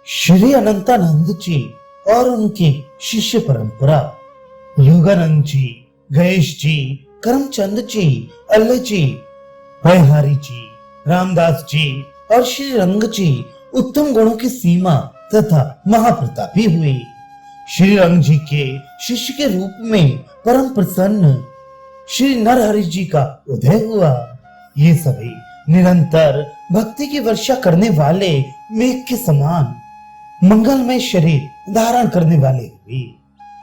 श्री अनंतानंद जी और उनकी शिष्य परंपरा। योगानंद जी, गणेश जी, करमचंद जी, अल्लाह जी, भयहारी जी, रामदास जी और श्री रंग जी उत्तम गुणों की सीमा तथा महाप्रतापी हुए। श्री रंग जी के शिष्य के रूप में परम प्रसन्न श्री नरहरि जी का उदय हुआ। ये सभी निरंतर भक्ति की वर्षा करने वाले मेघ के समान मंगलमय शरीर धारण करने वाले हुए।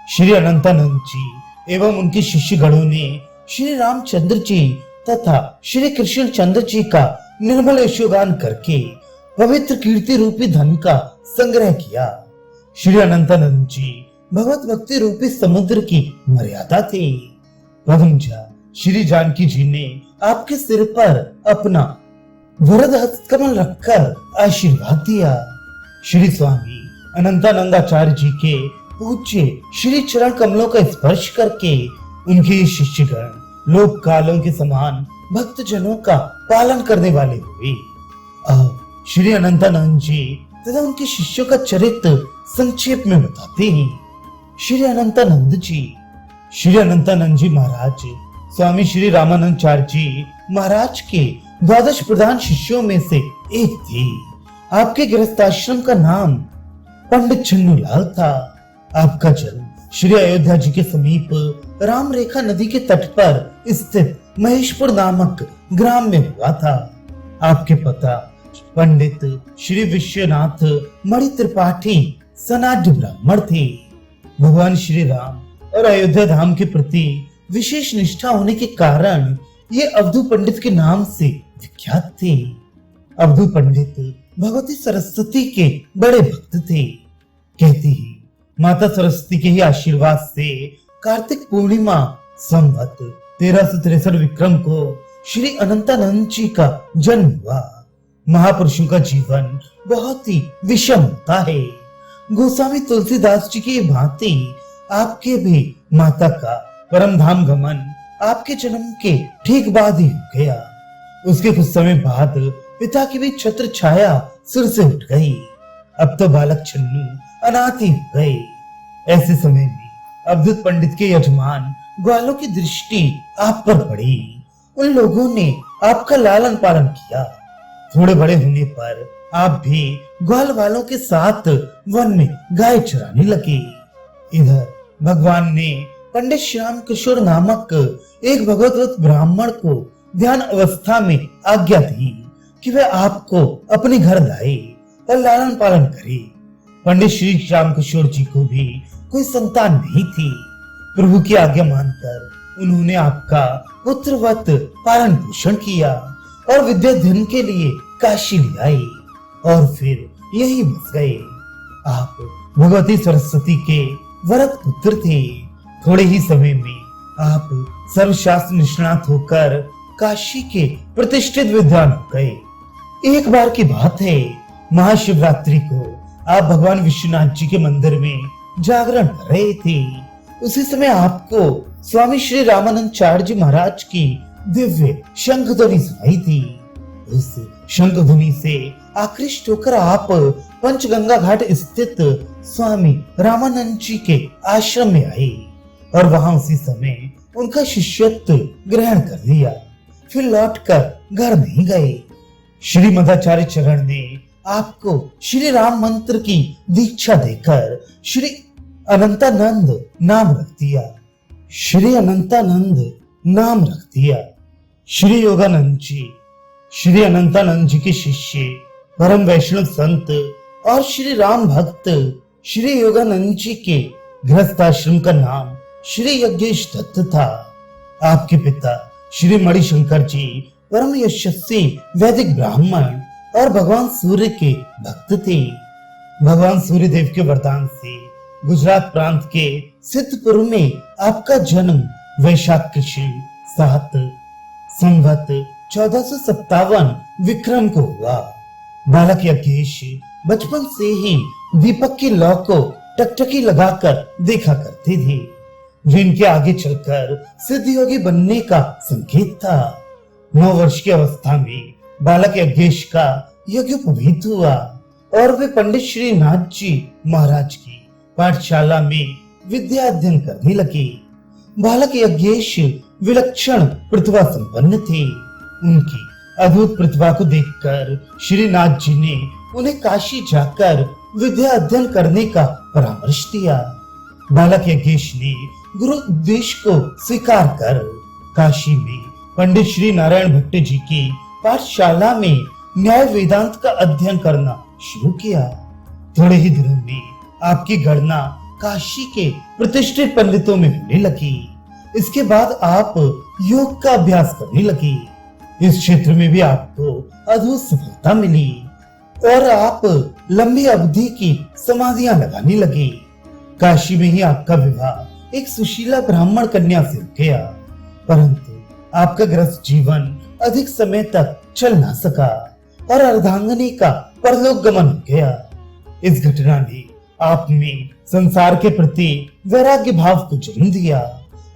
श्री अनंतानंद जी एवं उनके शिष्य गणों ने श्री रामचंद्र जी तथा श्री कृष्ण चंद्र जी का निर्मल यशोगान करके पवित्र कीर्ति रूपी धन का संग्रह किया। श्री अनंतानंद जी भगवत भक्ति रूपी समुद्र की मर्यादा थे। प्रथमजा श्री जानकी जी ने आपके सिर पर अपना वरद हस्त कमल रखकर आशीर्वाद दिया। श्री स्वामी अनंतानंदाचार्य जी के पूज्य श्री चरण कमलों का स्पर्श करके उनके शिष्यगण लोक कालों के समान भक्त जनों का पालन करने वाले हुए। अब श्री अनंतानंद जी तथा उनके शिष्यों का चरित्र संक्षेप में बताते हैं। श्री अनंतानंद जी महाराज स्वामी श्री रामानंदाचार्य जी महाराज के द्वादश प्रधान शिष्यों में से एक थे। आपके गृहस्थाश्रम का नाम पंडित छन्नूलाल था। आपका जन्म श्री अयोध्या जी के समीप राम रेखा नदी के तट पर स्थित महेशपुर नामक ग्राम में हुआ था। आपके पिता पंडित श्री विश्वनाथ मणि त्रिपाठी सनाढ़ ब्राह्मण थे। भगवान श्री राम और अयोध्या धाम के प्रति विशेष निष्ठा होने के कारण ये अवधू पंडित के नाम से विख्यात थे। अवधू पंडित भगवती सरस्वती के बड़े भक्त थे। कहती ही माता सरस्वती के ही आशीर्वाद से कार्तिक पूर्णिमा संवत 1363 विक्रम को श्री अनंतानंद जी का जन्म हुआ। महापुरुषों का जीवन बहुत ही विषम होता है। गोस्वामी तुलसीदास जी की भांति आपके भी माता का परम धाम गमन आपके जन्म के ठीक बाद ही हो गया। उसके कुछ समय बाद पिता की भी छत्र छाया सिर से उठ गई। अब तो बालक छन्नू अनाथ ही हो गए। ऐसे समय में अवधूत पंडित के यजमान ग्वालों की दृष्टि आप पर पड़ी। उन लोगों ने आपका लालन पालन किया। थोड़े बड़े होने पर आप भी ग्वाल वालों के साथ वन में गाय चराने लगे। इधर भगवान ने पंडित श्याम किशोर नामक एक भगवत ब्राह्मण को ध्यान अवस्था में आज्ञा दी कि वह आपको अपने घर लाए और लालन पालन करे। पंडित श्री श्याम किशोर जी को भी कोई संतान नहीं थी। प्रभु की आज्ञा मानकर उन्होंने आपका पुत्रवत पालन पोषण किया और विद्याध्ययन के लिए काशी ले आए और फिर यही बस गए। आप भगवती सरस्वती के वरद पुत्र थे। थोड़े ही समय में आप सर्वशास्त्र निष्णात होकर काशी के प्रतिष्ठित विद्वान हो गए। एक बार की बात है, महाशिवरात्रि को आप भगवान विश्वनाथ जी के मंदिर में जागरण कर रहे थे। उसी समय आपको स्वामी श्री रामानंदाचार्य जी महाराज की दिव्य शंख ध्वनि सुनाई थी। उस शंख ध्वनि से आकृष्ट होकर आप पंचगंगा घाट स्थित स्वामी रामानंद जी के आश्रम में आए और वहां उसी समय उनका शिष्यत्व ग्रहण कर लिया। फिर लौटकर घर नहीं गए। श्री मध्वाचार्य चरण ने आपको श्री राम मंत्र की दीक्षा देकर श्री अनंतानंद नाम रख दिया। श्री अनंतानंद नाम रख दिया। श्री योगानंद जी श्री अनंतानंद जी के शिष्य परम वैष्णव संत और श्री राम भक्त श्री योगानंद जी के गृहस्थाश्रम का नाम श्री यज्ञेश दत्त था। आपके पिता श्री मणिशंकर जी परम यशस्वी वैदिक ब्राह्मण और भगवान सूर्य के भक्त थे। भगवान सूर्य देव के वरदान से गुजरात प्रांत के सिद्धपुर में आपका जन्म वैशाख कृष्ण 7 संवत 1457 विक्रम को हुआ। बालक यज्ञेश बचपन से ही दीपक की लौ को टकटकी लगाकर देखा करते थे, जो इनके आगे चलकर सिद्ध योगी बनने का संकेत था। 9 वर्ष की अवस्था में बालक यज्ञेश का यज्ञोपवीत हुआ और वे पंडित श्रीनाथ जी महाराज की पाठशाला में विद्या अध्ययन करने लगे। बालक यज्ञेश विलक्षण प्रतिभा संपन्न थे। उनकी अद्भुत प्रतिभा को देखकर श्रीनाथ जी ने उन्हें काशी जाकर विद्या अध्ययन करने का परामर्श दिया। बालक यज्ञेश ने गुरु उपदेश को स्वीकार कर काशी में पंडित श्री नारायण भट्ट जी की पाठशाला में न्याय वेदांत का अध्ययन करना शुरू किया। थोड़े ही दिनों में आपकी गणना काशी के प्रतिष्ठित पंडितों में होने लगी। इसके बाद आप योग का अभ्यास करने लगे। इस क्षेत्र में भी आपको अद्भुत सफलता मिली और आप लंबी अवधि की समाधियां लगाने लगे। काशी में ही आपका विवाह एक सुशीला ब्राह्मण कन्या से हो गया, परंतु आपका गृहस्थ जीवन अधिक समय तक चल ना सका और अर्धांगिनी का परलोक गमन हो गया। इस घटना ने आप में संसार के प्रति वैराग्य भाव को जन्म दिया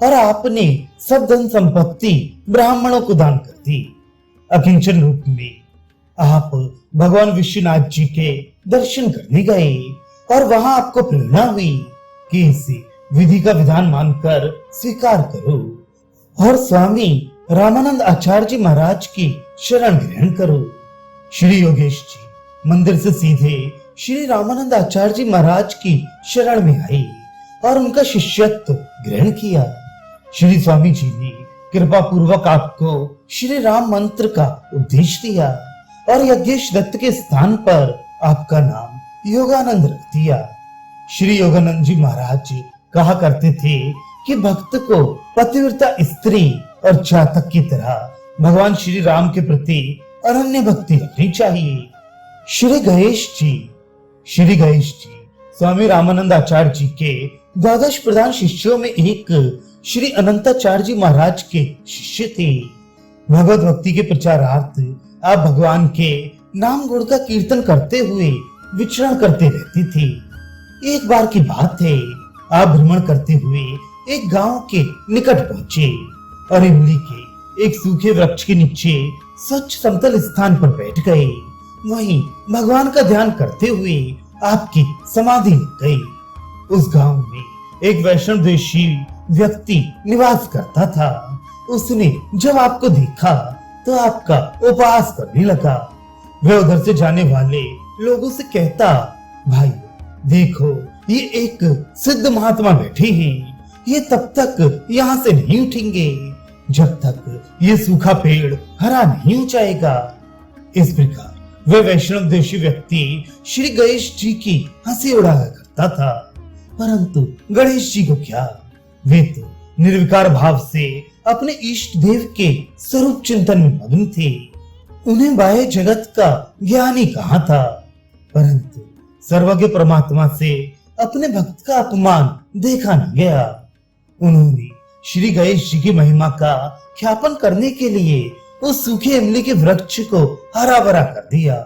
और आपने सब धन संपत्ति ब्राह्मणों को दान कर दी। अकिंचन रूप में आप भगवान विश्वनाथ जी के दर्शन करने गए और वहां आपको प्रेरणा हुई कि इसे विधि का विधान मानकर स्वीकार करो और स्वामी रामानंद आचार्य जी महाराज की शरण ग्रहण करो। श्री योगेश जी मंदिर से सीधे श्री रामानंद आचार्य जी महाराज की शरण में आए और उनका शिष्यत्व ग्रहण किया। श्री स्वामी जी ने कृपा पूर्वक आपको श्री राम मंत्र का उपदेश दिया और यज्ञेश दत्त के स्थान पर आपका नाम योगानंद रख दिया। श्री योगानंद जी महाराज कहा करते थे कि भक्त को पतिव्रता स्त्री और चातक की तरह भगवान श्री राम के प्रति अनन्य भक्ति रखनी चाहिए। श्री गणेश जी स्वामी रामानंद आचार्य जी के द्वादश प्रधान शिष्यों में एक श्री अनंताचार्य जी महाराज के शिष्य थे। भगवत भक्ति के प्रचारार्थ आप भगवान के नाम गुण का कीर्तन करते हुए विचरण करते रहती थी। एक बार की बात है, आप भ्रमण करते हुए एक गांव के निकट पहुंचे और इमली के एक सूखे वृक्ष के नीचे स्वच्छ समतल स्थान पर बैठ गए। वहीं भगवान का ध्यान करते हुए आपकी समाधि लग गई। उस गांव में एक वैष्णव देशी व्यक्ति निवास करता था। उसने जब आपको देखा तो आपका उपहास करने लगा। वह उधर से जाने वाले लोगों से कहता, भाई देखो ये एक सिद्ध महात्मा बैठे हैं, ये तब तक यहाँ से नहीं उठेंगे जब तक ये सूखा पेड़ हरा नहीं हो जाएगा। इस प्रकार वह वैष्णव देशी व्यक्ति श्री गणेश जी की हंसी उड़ाया करता था, परंतु गणेश जी को क्या, वे तो निर्विकार भाव से अपने इष्ट देव के स्वरूप चिंतन में मग्न थे। उन्हें बाह्य जगत का ज्ञान ही कहाँ था, परंतु सर्वज्ञ परमात्मा से अपने भक्त का अपमान देखा न गया। उन्होंने श्री गणेश जी की महिमा का ख्यापन करने के लिए उस सूखे इमली के वृक्ष को हरा भरा कर दिया।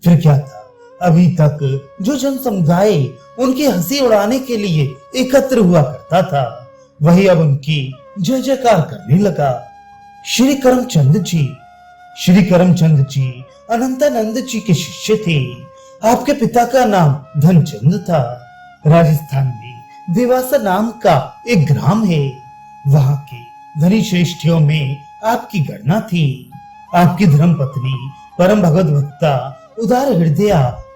फिर क्या था, अभी तक जो जन समुदाय उनकी हंसी उड़ाने के लिए एकत्र हुआ करता था, वही अब उनकी जय जयकार करने लगा। श्री करमचंद जी अनंतानंद जी के शिष्य थे। आपके पिता का नाम धनचंद था। राजस्थान में देवासा नाम का एक ग्राम है, वहां के धनी श्रेष्ठियों में आपकी गणना थी। आपकी धर्म पत्नी परम भगवत भक्ता, उदार हृदय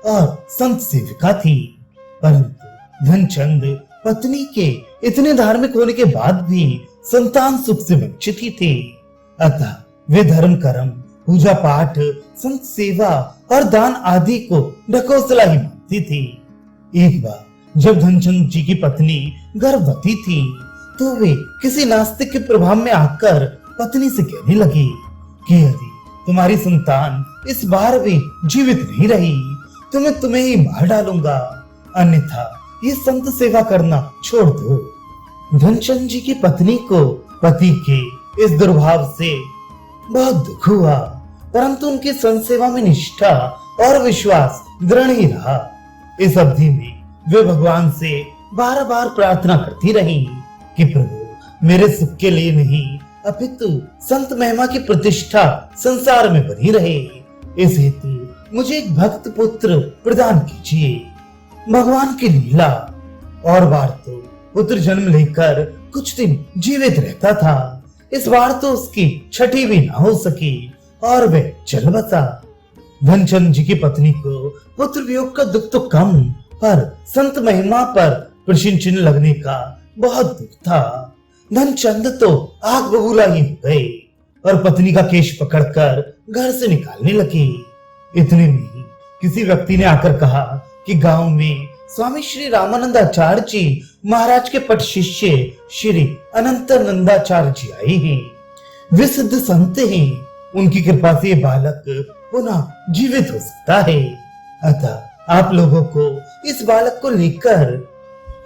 और संत सेविका थी, परंतु धनचंद पत्नी के इतने धार्मिक होने के बाद भी संतान सुख से वंचित ही थे। अतः वे धर्म कर्म, पूजा पाठ, संत सेवा और दान आदि को ढकोसला ही मानती थी। एक बार जब धनचंद जी की पत्नी गर्भवती थी तो वे किसी नास्तिक के प्रभाव में आकर पत्नी से कहने लगी कि यदि तुम्हारी संतान इस बार भी जीवित नहीं रही तो मैं तुम्हें ही मार डालूंगा, अन्यथा ये संत सेवा करना छोड़ दो। धनचंद जी की पत्नी को पति के इस दुर्भाव से बहुत दुख हुआ, परंतु उनकी संत सेवा में निष्ठा और विश्वास दृढ़ ही रहा। इस अवधि में वे भगवान से बार बार प्रार्थना करती रही कि प्रभु मेरे सुख के लिए नहीं अपितु संत महिमा की प्रतिष्ठा संसार में बनी रहे। इस हेतु मुझे एक भक्त पुत्र प्रदान कीजिए। भगवान की लीला, और बार तो पुत्र जन्म लेकर कुछ दिन जीवित रहता था, इस बार तो उसकी छठी भी ना हो सकी और वह चल बसा। धनचंद जी की पत्नी को पुत्र वियोग का दुख तो कम, पर संत महिमा पर प्रश्न चिन्ह लगने का बहुत दुख था। धनचंद तो आग बबूला ही हो गए और पत्नी का केश पकड़कर घर से निकालने लगे। इतने में ही किसी व्यक्ति ने आकर कहा कि गांव में स्वामी श्री रामानंदाचार्य जी महाराज के पट शिष्य श्री अनंतानंदाचार्य जी आए हैं। वे सिद्ध संत हैं, उनकी कृपा से बालक पुनः जीवित हो सकता है। अतः आप लोगों को इस बालक को लेकर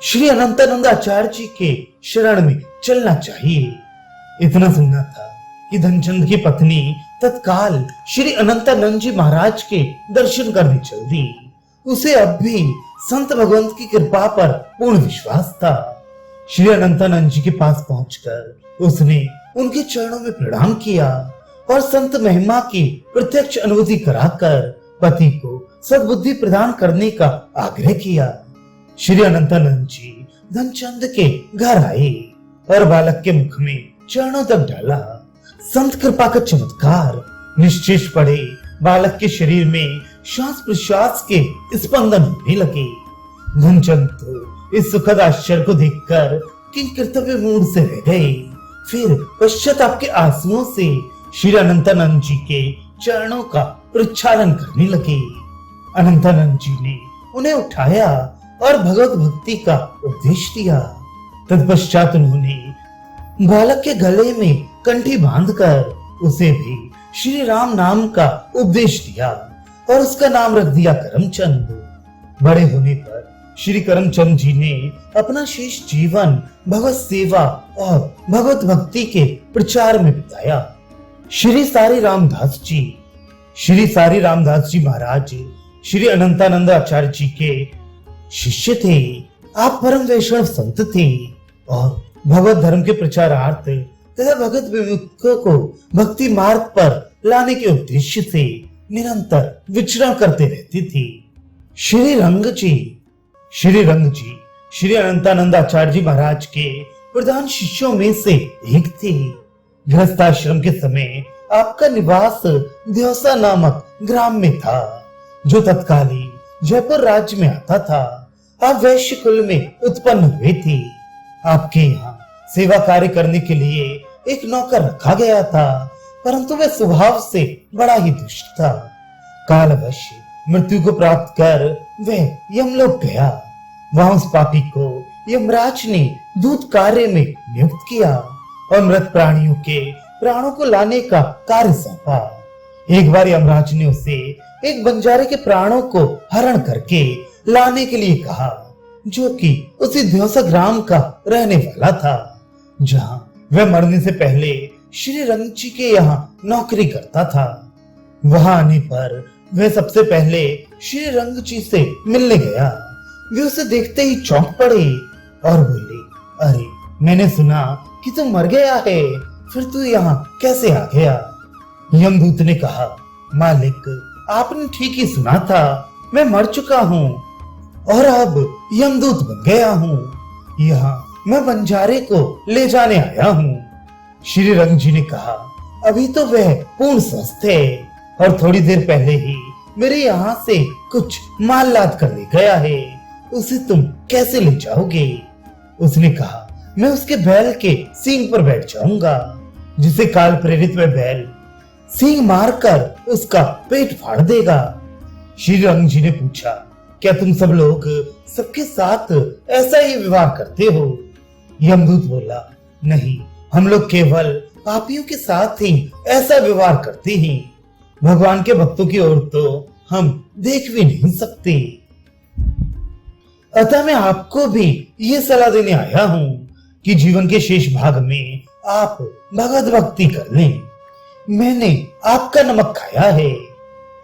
श्री अनंतानंदाचार्य जी के शरण में चलना चाहिए। इतना सुनना था कि धनचंद की पत्नी तत्काल श्री अनंतानंद जी महाराज के दर्शन करने चल दी। उसे अब भी संत भगवंत की कृपा पर पूर्ण विश्वास था। श्री अनंतानंद जी के पास पहुंचकर उसने उनके चरणों में प्रणाम किया और संत महिमा की प्रत्यक्ष अनुभूति कराकर पति को सद्बुद्धि प्रदान करने का आग्रह किया। श्री अनंतानंद जी धनचंद के घर आए और बालक के मुख में चरणों तक डाला। संत कृपा का चमत्कार, निश्चेष पड़े बालक के शरीर में श्वास प्रश्वास के स्पंदन होने लगे। धनचंद तो इस सुखद आश्चर्य को देखकर किंग कर्तव्य मूड से रह गए। फिर पश्चाताप के आंसुओं से श्री अनंतानंद जी के चरणों का प्रक्षालन करने लगे। अनंतानंद जी ने उन्हें उठाया और भगवत भक्ति का उपदेश दिया। तत्पश्चात उन्होंने बालक के गले में कंठी बांधकर उसे भी श्री राम नाम का उपदेश दिया और उसका नाम रख दिया करमचंद। बड़े होने पर श्री करमचंद जी ने अपना शेष जीवन भगवत सेवा और भगवत भक्ति के प्रचार में बिताया। श्री सारी रामदास जी महाराज श्री अनंतानंद आचार्य जी के शिष्य थे। आप परम वैष्णव संत थे और भगवत धर्म के प्रचारार्थ तथा भगत विमुक्तों को भक्ति मार्ग पर लाने के उद्देश्य से निरंतर विचरण करते रहते थे। श्री रंग जी श्री अनंतानंद आचार्य जी महाराज के प्रधान शिष्यों में से एक थे। गृहस्थाश्रम के समय आपका निवास देवसा नामक ग्राम में था, जो तत्कालीन जयपुर राज्य में आता था। आप वैश्य कुल में उत्पन्न हुए थे। आपके यहाँ सेवा कार्य करने के लिए एक नौकर रखा गया था, परंतु वह स्वभाव से बड़ा ही दुष्ट था। कालवश मृत्यु को प्राप्त कर वह यमलोक गया। वहां उस पापी को यमराज ने दूत कार्य में नियुक्त किया और मृत प्राणियों के प्राणों को लाने का कार्य सौंपा। एक बार यमराज ने उसे एक बंजारे के प्राणों को हरण करके लाने के लिए कहा, जो कि उसी देवसा ग्राम का रहने वाला था, जहां वह मरने से पहले श्री रंग जी के यहाँ नौकरी करता था। वहां आने पर वह सबसे पहले श्री रंग जी से मिलने गया। वे उसे देखते ही चौंक पड़े और बोले, अरे मैंने सुना कि तू मर गया है, फिर तू यहाँ कैसे आ गया? यमदूत ने कहा, मालिक आपने ठीक ही सुना था, मैं मर चुका हूँ और अब यमदूत बन गया हूँ। यहाँ मैं बंजारे को ले जाने आया हूँ। श्री रंग जी ने कहा, अभी तो वह पूर्ण स्वस्थ है और थोड़ी देर पहले ही मेरे यहाँ से कुछ माल लाद कर ले गया है, उसे तुम कैसे ले जाओगे? उसने कहा, मैं उसके बैल के सींग पर बैठ जाऊंगा, जिसे काल प्रेरित वह बैल सींग मारकर उसका पेट फाड़ देगा। श्री रंग जी ने पूछा, क्या तुम सब लोग सबके साथ ऐसा ही व्यवहार करते हो? यमदूत बोला, नहीं, हम लोग केवल पापियों के साथ ही ऐसा व्यवहार करते हैं। भगवान के भक्तों की ओर तो हम देख भी नहीं सकते। अतः मैं आपको भी ये सलाह देने आया हूँ कि जीवन के शेष भाग में आप भगवत भक्ति कर लें। मैंने आपका नमक खाया है,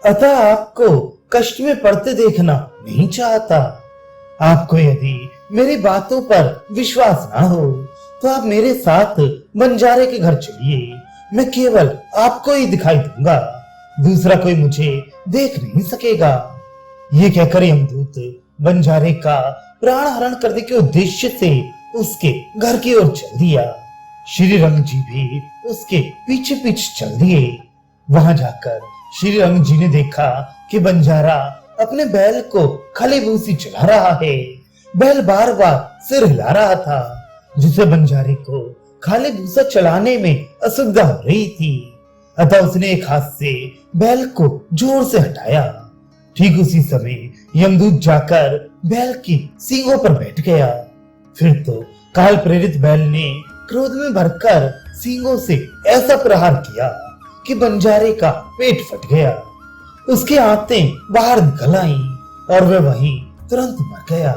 अतः आपको कष्ट में पड़ते देखना नहीं चाहता। आपको यदि मेरी बातों पर विश्वास ना हो तो आप मेरे साथ बंजारे के घर चलिए। मैं केवल आपको ही दिखाई दूंगा दूसरा कोई मुझे देख नहीं सकेगा। ये कहकर यमदूत बंजारे का प्राण हरण करने के उद्देश्य से उसके घर की ओर चल दिया। श्री रंग जी भी उसके पीछे पीछे चल दिए। वहां जाकर श्री रंग जी ने देखा कि बंजारा अपने बैल को खाली भूसी चला रहा है। बैल बार बार सिर हिला रहा था, जिसे बंजारे को खाली भूसा चलाने में असुविधा हो रही थी। अतः उसने एक हाथ से बैल को जोर से हटाया। ठीक उसी समय यमदूत जाकर बैल की सींगों पर बैठ गया। फिर तो काल प्रेरित बैल ने क्रोध में भरकर सींगों से ऐसा प्रहार किया कि बंजारे का पेट फट गया। उसकी आंतें बाहर निकल आईं और वह वहीं तुरंत मर गया।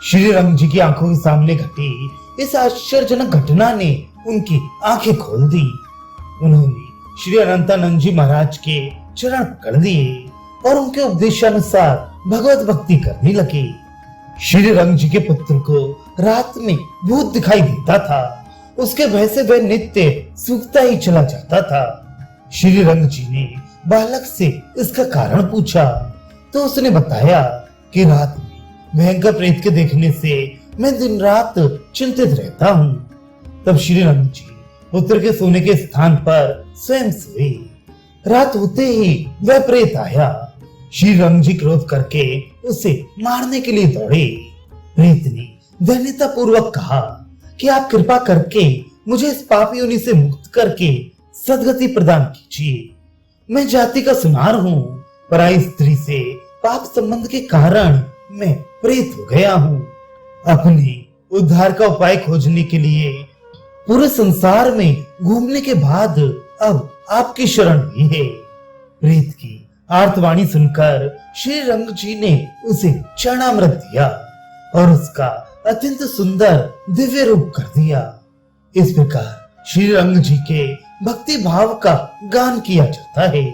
श्री रंग जी की आंखों के सामने घटी इस आश्चर्यजनक घटना ने उनकी आंखें खोल दी। उन्होंने श्री अनंतानंद जी महाराज के चरण पकड़ दिए और उनके उपदेशानुसार भगवत भक्ति करने लगे। श्री रंग जी के पुत्र को रात में भूत दिखाई देता था। उसके भय से वह नित्य सूखता ही चला जाता था। श्री रंग जी ने बालक से इसका कारण पूछा तो उसने बताया कि रात में भयंकर प्रेत के देखने से मैं दिन रात चिंतित रहता हूँ। तब श्री रंग जी पुत्र के सोने के स्थान पर स्वयं सोए। रात होते ही वह प्रेत आया। श्री रंग जी क्रोध करके उसे मारने के लिए दौड़े। प्रेत ने दैन्यता पूर्वक कहा कि आप कृपा करके मुझे इस पाप योनि से मुक्त करके सदगति प्रदान कीजिए। मैं जाति का सुनार हूँ। पराई स्त्री से पाप संबंध के कारण मैं प्रेत हो गया हूँ। अपने उद्धार का उपाय खोजने के लिए पूरे संसार में घूमने के बाद अब आपकी शरण हुई है। प्रेत की आर्तवाणी सुनकर श्री रंग जी ने उसे चरणामृत दिया और उसका अत्यंत सुंदर दिव्य रूप कर दिया। इस प्रकार श्री रंग जी के भक्ति भाव का गान किया जाता है।